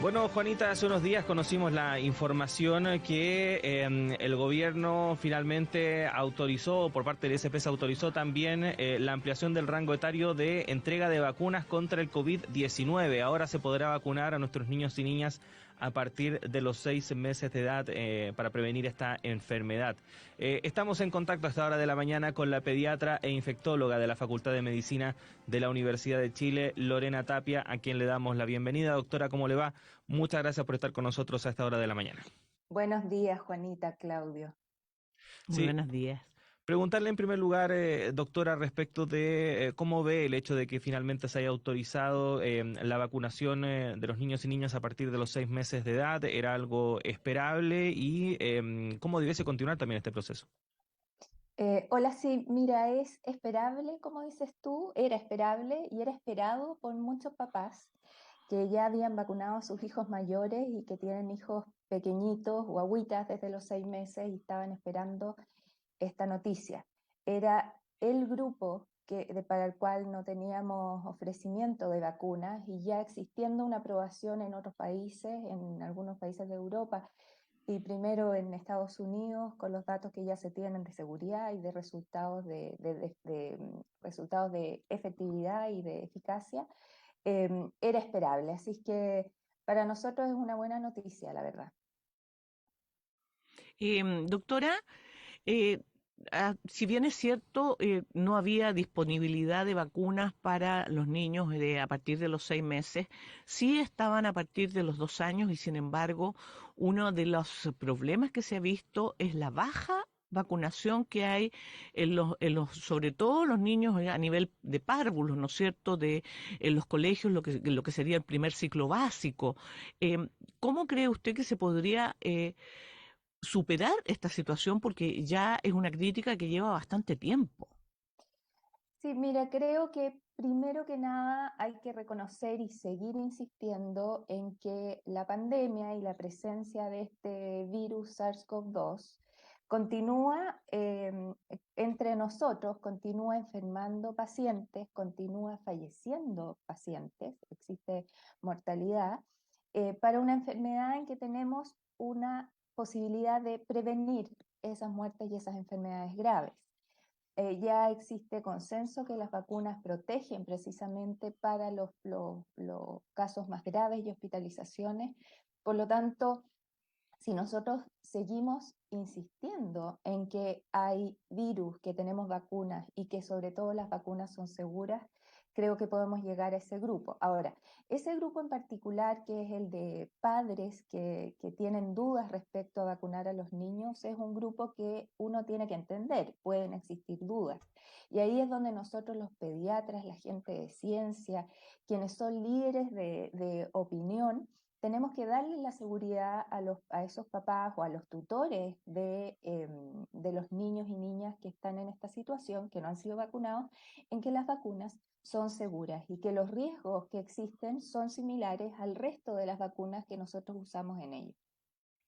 Bueno, Juanita, hace unos días conocimos la información que el gobierno finalmente autorizó, por parte del SP se autorizó también la ampliación del rango etario de entrega de vacunas contra el COVID-19. Ahora se podrá vacunar a nuestros niños y niñas a partir de los 6 meses de edad para prevenir esta enfermedad. Estamos en contacto a esta hora de la mañana con la pediatra e infectóloga de la Facultad de Medicina de la Universidad de Chile, Lorena Tapia, a quien le damos la bienvenida. Doctora, ¿cómo le va? Muchas gracias por estar con nosotros a esta hora de la mañana. Buenos días, Juanita, Claudio. Muy Sí, buenos días. preguntarle en primer lugar, doctora, respecto de cómo ve el hecho de que finalmente se haya autorizado la vacunación de los niños y niñas a partir de los 6 meses de edad. ¿Era algo esperable y cómo debiese continuar también este proceso? Hola, sí, mira, es esperable, como dices tú, era esperable y era esperado por muchos papás que ya habían vacunado a sus hijos mayores y que tienen hijos pequeñitos, guaguitas desde los 6 meses y estaban esperando esta noticia. Era el grupo para el cual no teníamos ofrecimiento de vacunas y ya existiendo una aprobación en otros países, en algunos países de Europa y primero en Estados Unidos, con los datos que ya se tienen de seguridad y de resultados resultados de efectividad y de eficacia, era esperable. Así es que para nosotros es una buena noticia, la verdad. Doctora, eh, si bien es cierto, no había disponibilidad de vacunas para los niños a partir de los 6 meses, sí estaban a partir de los 2 años y sin embargo, uno de los problemas que se ha visto es la baja vacunación que hay sobre todo los niños a nivel de párvulos, ¿no es cierto?, en los colegios, lo que sería el primer ciclo básico. ¿Cómo cree usted que se podría superar esta situación? Porque ya es una crítica que lleva bastante tiempo. Sí, mira, creo que primero que nada hay que reconocer y seguir insistiendo en que la pandemia y la presencia de este virus SARS-CoV-2 continúa entre nosotros, continúa enfermando pacientes, continúa falleciendo pacientes, existe mortalidad, para una enfermedad en que tenemos una posibilidad de prevenir esas muertes y esas enfermedades graves. Ya existe consenso que las vacunas protegen precisamente para los casos más graves y hospitalizaciones. Por lo tanto, si nosotros seguimos insistiendo en que hay virus, que tenemos vacunas y que sobre todo las vacunas son seguras, creo que podemos llegar a ese grupo. Ahora, ese grupo en particular, que es el de padres que tienen dudas respecto a vacunar a los niños, es un grupo que uno tiene que entender, pueden existir dudas. Y ahí es donde nosotros los pediatras, la gente de ciencia, quienes son líderes de opinión, tenemos que darle la seguridad a esos papás o a los tutores de los niños y niñas que están en esta situación, que no han sido vacunados, en que las vacunas son seguras y que los riesgos que existen son similares al resto de las vacunas que nosotros usamos en ellos.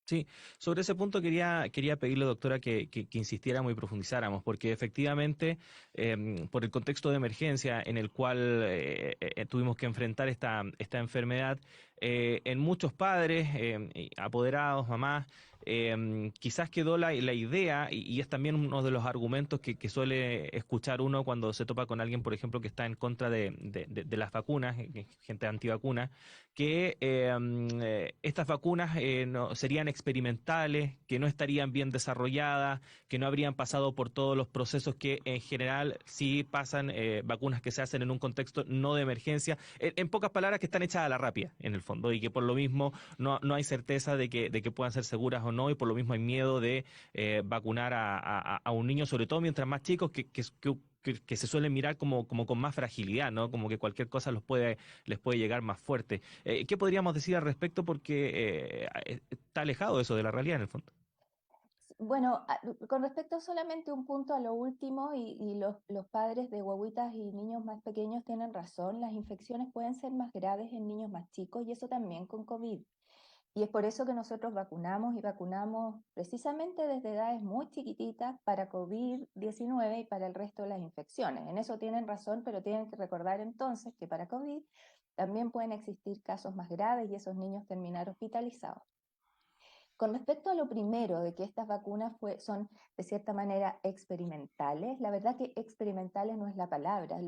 Sí, sobre ese punto quería pedirle, doctora, que insistiéramos y profundizáramos, porque efectivamente, por el contexto de emergencia en el cual tuvimos que enfrentar esta enfermedad, en muchos padres, y apoderados, mamás, quizás quedó la idea, y es también uno de los argumentos que suele escuchar uno cuando se topa con alguien, por ejemplo, que está en contra de las vacunas, gente antivacuna, que estas vacunas no, serían experimentales, que no estarían bien desarrolladas, que no habrían pasado por todos los procesos que en general sí pasan vacunas que se hacen en un contexto no de emergencia, en pocas palabras que están hechas a la rápida en el fondo y que por lo mismo no hay certeza de que puedan ser seguras o no y por lo mismo hay miedo de vacunar a un niño, sobre todo mientras más chicos que se suelen mirar como con más fragilidad, ¿no? Como que cualquier cosa les puede llegar más fuerte. ¿Qué podríamos decir al respecto? Porque está alejado eso de la realidad en el fondo. Bueno, con respecto solamente un punto a lo último, y los padres de guaguitas y niños más pequeños tienen razón, las infecciones pueden ser más graves en niños más chicos y eso también con COVID. Y es por eso que nosotros vacunamos y vacunamos precisamente desde edades muy chiquititas para COVID-19 y para el resto de las infecciones. En eso tienen razón, pero tienen que recordar entonces que para COVID también pueden existir casos más graves y esos niños terminar hospitalizados. Con respecto a lo primero, de que estas vacunas son de cierta manera experimentales, la verdad que experimentales no es la palabra,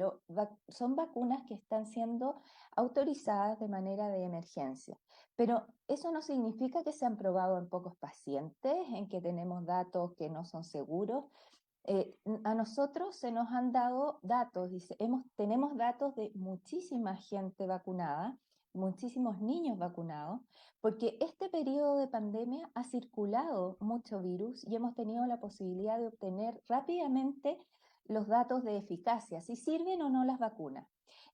son vacunas que están siendo autorizadas de manera de emergencia, pero eso no significa que se han probado en pocos pacientes, en que tenemos datos que no son seguros. A nosotros se nos han dado datos, tenemos datos de muchísima gente vacunada, muchísimos niños vacunados, porque este periodo de pandemia ha circulado mucho virus y hemos tenido la posibilidad de obtener rápidamente los datos de eficacia, si sirven o no las vacunas.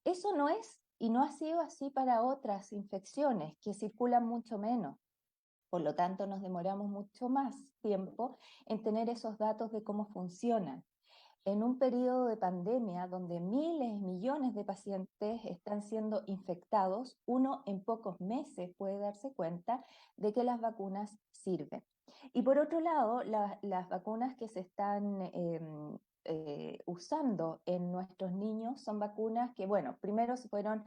Eso no es y no ha sido así para otras infecciones que circulan mucho menos. Por lo tanto, nos demoramos mucho más tiempo en tener esos datos de cómo funcionan. En un periodo de pandemia donde miles, millones de pacientes están siendo infectados, uno en pocos meses puede darse cuenta de que las vacunas sirven. Y por otro lado, las vacunas que se están usando en nuestros niños son vacunas que, bueno, primero se fueron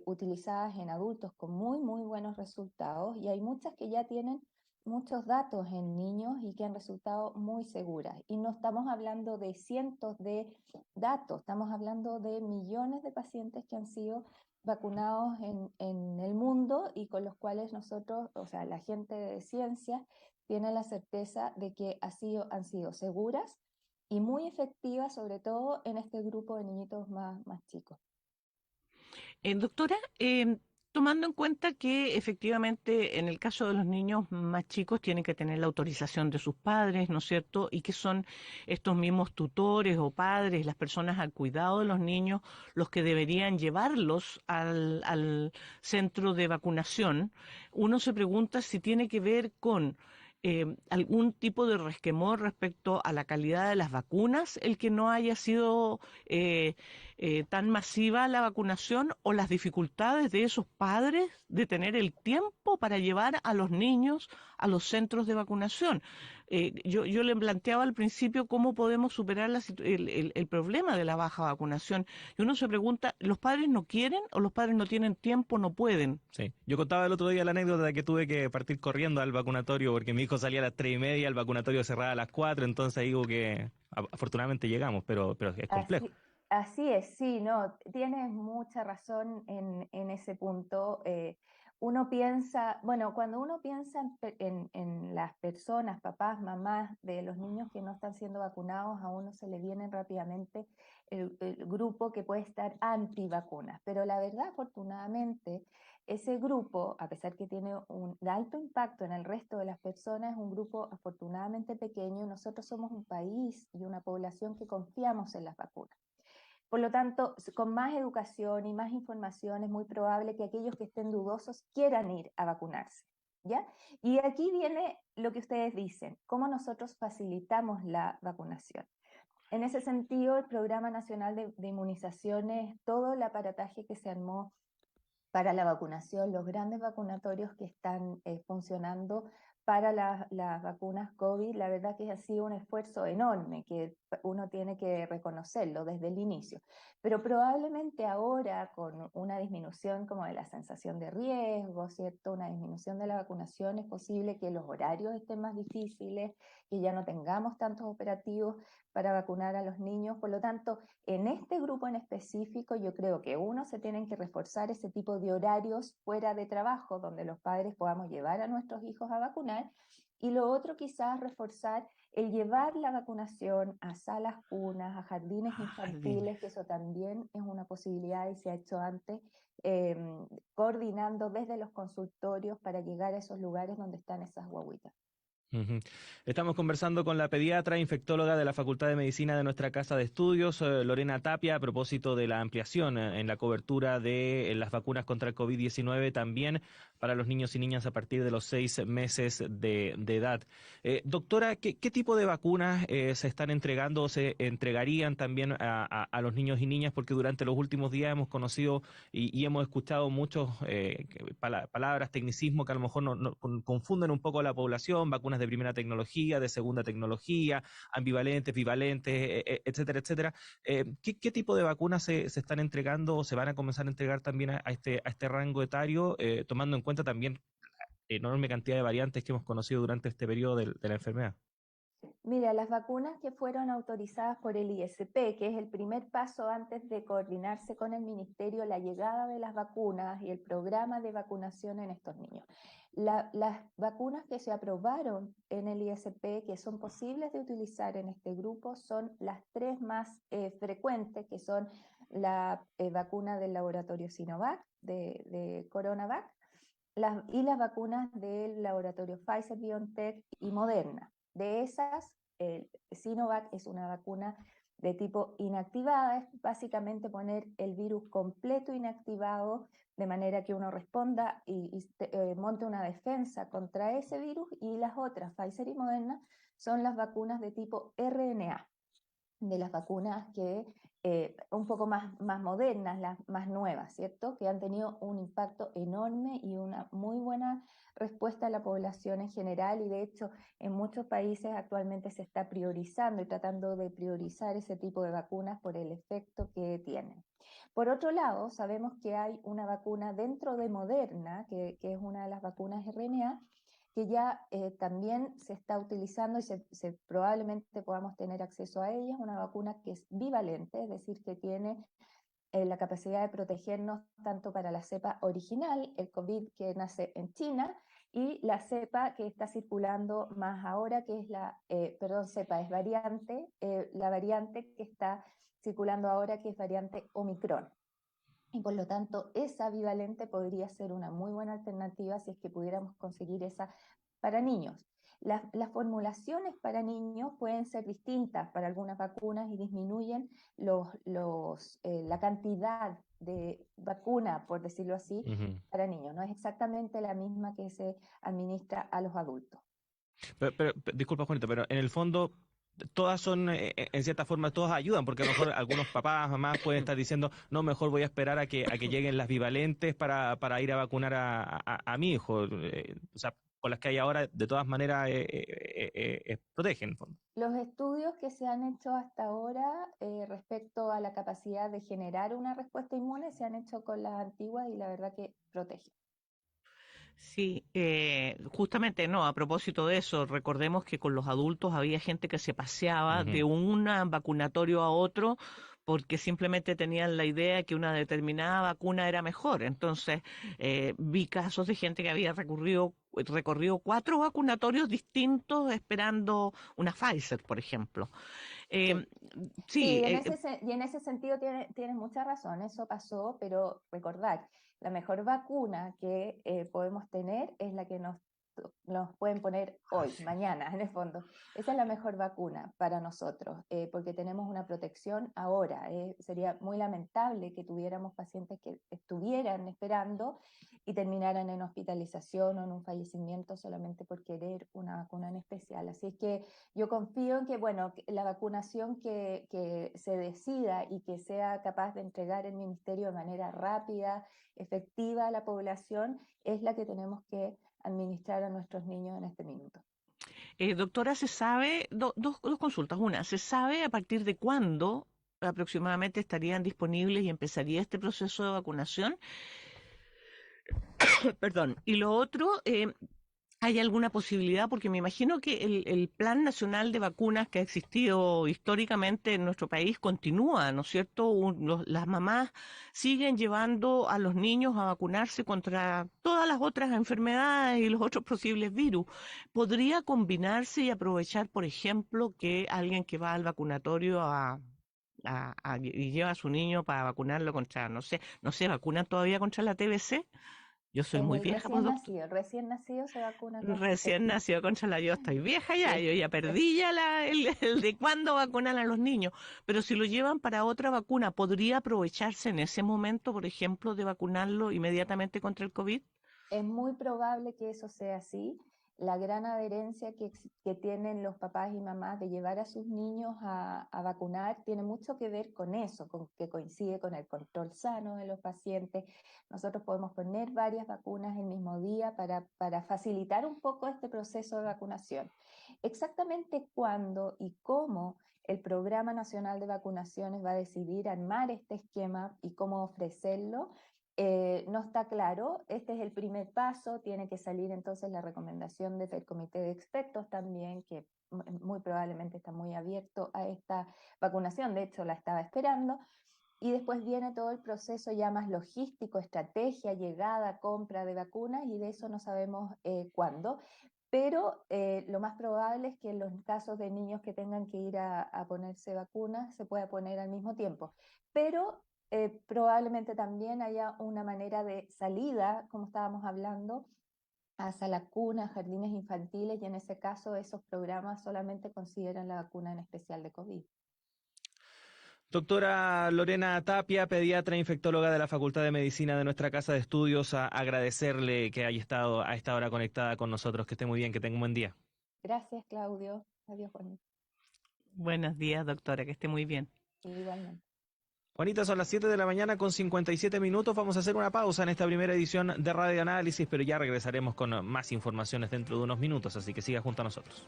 utilizadas en adultos con muy, muy buenos resultados, y hay muchas que ya tienen muchos datos en niños y que han resultado muy seguras. Y no estamos hablando de cientos de datos, estamos hablando de millones de pacientes que han sido vacunados en el mundo y con los cuales nosotros, o sea, la gente de ciencia, tiene la certeza de que han sido seguras y muy efectivas, sobre todo en este grupo de niñitos más chicos. Doctora, tomando en cuenta que efectivamente en el caso de los niños más chicos tienen que tener la autorización de sus padres, ¿no es cierto? Y que son estos mismos tutores o padres, las personas al cuidado de los niños, los que deberían llevarlos al centro de vacunación. Uno se pregunta si tiene que ver con algún tipo de resquemor respecto a la calidad de las vacunas, el que no haya sido tan masiva la vacunación, o las dificultades de esos padres de tener el tiempo para llevar a los niños a los centros de vacunación. Yo le planteaba al principio cómo podemos superar el problema de la baja vacunación, y uno se pregunta, ¿los padres no quieren o los padres no tienen tiempo, no pueden? Sí, yo contaba el otro día la anécdota de que tuve que partir corriendo al vacunatorio porque mi hijo salía a las 3:30, el vacunatorio cerraba a las 4, entonces digo que afortunadamente llegamos, pero es complejo. Así es, sí, no, tienes mucha razón en ese punto. Uno piensa, bueno, cuando uno piensa en las personas, papás, mamás de los niños que no están siendo vacunados, a uno se le viene rápidamente el grupo que puede estar antivacunas. Pero la verdad, afortunadamente, ese grupo, a pesar que tiene un alto impacto en el resto de las personas, es un grupo afortunadamente pequeño. Nosotros somos un país y una población que confiamos en las vacunas. Por lo tanto, con más educación y más información es muy probable que aquellos que estén dudosos quieran ir a vacunarse, ¿ya? Y aquí viene lo que ustedes dicen, cómo nosotros facilitamos la vacunación. En ese sentido, el Programa Nacional de Inmunizaciones, todo el aparataje que se armó para la vacunación, los grandes vacunatorios que están funcionando para las vacunas COVID, la verdad que ha sido un esfuerzo enorme que uno tiene que reconocerlo desde el inicio. Pero probablemente ahora, con una disminución como de la sensación de riesgo, ¿cierto? Una disminución de la vacunación, es posible que los horarios estén más difíciles, que ya no tengamos tantos operativos para vacunar a los niños. Por lo tanto, en este grupo en específico, yo creo que uno, se tienen que reforzar ese tipo de horarios fuera de trabajo, donde los padres podamos llevar a nuestros hijos a vacunar, y lo otro, quizás reforzar el llevar la vacunación a salas cunas, a jardines infantiles, que eso también es una posibilidad y se ha hecho antes, coordinando desde los consultorios para llegar a esos lugares donde están esas guaguitas. Estamos conversando con la pediatra infectóloga de la Facultad de Medicina de nuestra Casa de Estudios, Lorena Tapia, a propósito de la ampliación en la cobertura de las vacunas contra el COVID-19, también para los niños y niñas a partir de los 6 meses de edad. Doctora, ¿qué tipo de vacunas se están entregando o se entregarían también a los niños y niñas? Porque durante los últimos días hemos conocido y hemos escuchado muchos palabras, tecnicismos que a lo mejor confunden un poco a la población, vacunas de de primera tecnología, de segunda tecnología, ambivalentes, bivalentes, etcétera, etcétera. ¿Qué tipo de vacunas se están entregando o se van a comenzar a entregar también a este rango etario, tomando en cuenta también la enorme cantidad de variantes que hemos conocido durante este periodo de la enfermedad? Mira, las vacunas que fueron autorizadas por el ISP, que es el primer paso antes de coordinarse con el Ministerio la llegada de las vacunas y el programa de vacunación en estos niños. Las vacunas que se aprobaron en el ISP, que son posibles de utilizar en este grupo, son las tres más frecuentes, que son la vacuna del laboratorio Sinovac, de CoronaVac, y las vacunas del laboratorio Pfizer, BioNTech y Moderna. De esas, Sinovac es una vacuna de tipo inactivada, es básicamente poner el virus completo inactivado de manera que uno responda y monte una defensa contra ese virus, y las otras, Pfizer y Moderna, son las vacunas de tipo RNA, de las vacunas que un poco más modernas, las más nuevas, ¿cierto? Que han tenido un impacto enorme y una muy buena respuesta a la población en general, y de hecho en muchos países actualmente se está priorizando y tratando de priorizar ese tipo de vacunas por el efecto que tienen. Por otro lado, sabemos que hay una vacuna dentro de Moderna, que es una de las vacunas RNA, que ya también se está utilizando y probablemente podamos tener acceso a ella. Es una vacuna que es bivalente, es decir, que tiene la capacidad de protegernos tanto para la cepa original, el COVID que nace en China, y la cepa que está circulando más ahora, que es cepa es variante, la variante que está circulando ahora, que es variante Omicron. Y por lo tanto, esa bivalente podría ser una muy buena alternativa si es que pudiéramos conseguir esa para niños. Las formulaciones para niños pueden ser distintas para algunas vacunas y disminuyen la cantidad de vacuna, por decirlo así, para niños. No es exactamente la misma que se administra a los adultos. Pero, disculpa, Juanito, pero en el fondo todas son, en cierta forma, todas ayudan, porque a lo mejor algunos papás, mamás pueden estar diciendo, no, mejor voy a esperar a que lleguen las bivalentes para ir a vacunar a mi hijo. O sea, con las que hay ahora, de todas maneras, protegen, en el fondo. Los estudios que se han hecho hasta ahora respecto a la capacidad de generar una respuesta inmune se han hecho con las antiguas y la verdad que protegen. Sí, justamente no, a propósito de eso, recordemos que con los adultos había gente que se paseaba de un vacunatorio a otro porque simplemente tenían la idea que una determinada vacuna era mejor. Entonces, vi casos de gente que había recorrido 4 vacunatorios distintos esperando una Pfizer, por ejemplo. Sí, y en ese sentido tienes mucha razón, eso pasó, pero recordad, la mejor vacuna que podemos tener es la que nos pueden poner hoy, mañana, en el fondo. Esa es la mejor vacuna para nosotros, porque tenemos una protección ahora. Sería muy lamentable que tuviéramos pacientes que estuvieran esperando y terminaran en hospitalización o en un fallecimiento solamente por querer una vacuna en especial. Así es que yo confío en que, bueno, la vacunación que se decida y que sea capaz de entregar el Ministerio de manera rápida, efectiva a la población, es la que tenemos que administrar a nuestros niños en este minuto. Doctora, ¿se sabe, dos consultas? Una, ¿se sabe a partir de cuándo aproximadamente estarían disponibles y empezaría este proceso de vacunación? Perdón. Y lo otro, ¿hay alguna posibilidad? Porque me imagino que el Plan Nacional de Vacunas que ha existido históricamente en nuestro país continúa, ¿no es cierto? Las mamás siguen llevando a los niños a vacunarse contra todas las otras enfermedades y los otros posibles virus. ¿Podría combinarse y aprovechar, por ejemplo, que alguien que va al vacunatorio y lleva a su niño para vacunarlo contra, no sé, vacunan todavía contra la TBC? Yo soy muy vieja, pues, doctor. El recién nacido se vacuna Recién nació contra yo estoy vieja ya, yo ya perdí ya el de cuándo vacunan a los niños, pero si lo llevan para otra vacuna, ¿podría aprovecharse en ese momento, por ejemplo, de vacunarlo inmediatamente contra el COVID? Es muy probable que eso sea así. la gran adherencia que tienen los papás y mamás de llevar a sus niños a vacunar tiene mucho que ver con eso, con que coincide con el control sano de los pacientes. Nosotros podemos poner varias vacunas el mismo día para facilitar un poco este proceso de vacunación. Exactamente cuándo y cómo el Programa Nacional de Vacunaciones va a decidir armar este esquema y cómo ofrecerlo, no está claro. Este es el primer paso, tiene que salir entonces la recomendación del comité de expertos también, que muy probablemente está muy abierto a esta vacunación, de hecho la estaba esperando, y después viene todo el proceso ya más logístico, estrategia, llegada, compra de vacunas, y de eso no sabemos cuándo. Pero lo más probable es que en los casos de niños que tengan que ir a ponerse vacunas se pueda poner al mismo tiempo. Pero probablemente también haya una manera de salida, como estábamos hablando, hacia la cuna, jardines infantiles, y en ese caso esos programas solamente consideran la vacuna en especial de COVID. Doctora Lorena Tapia, pediatra infectóloga de la Facultad de Medicina de nuestra Casa de Estudios, a agradecerle que haya estado a esta hora conectada con nosotros. Que esté muy bien, que tenga un buen día. Gracias, Claudio. Adiós, Juanita. Buenos días, doctora, que esté muy bien. Igualmente. Juanita, son las 7 de la mañana con 57 minutos. Vamos a hacer una pausa en esta primera edición de Radio Análisis, pero ya regresaremos con más informaciones dentro de unos minutos, así que siga junto a nosotros.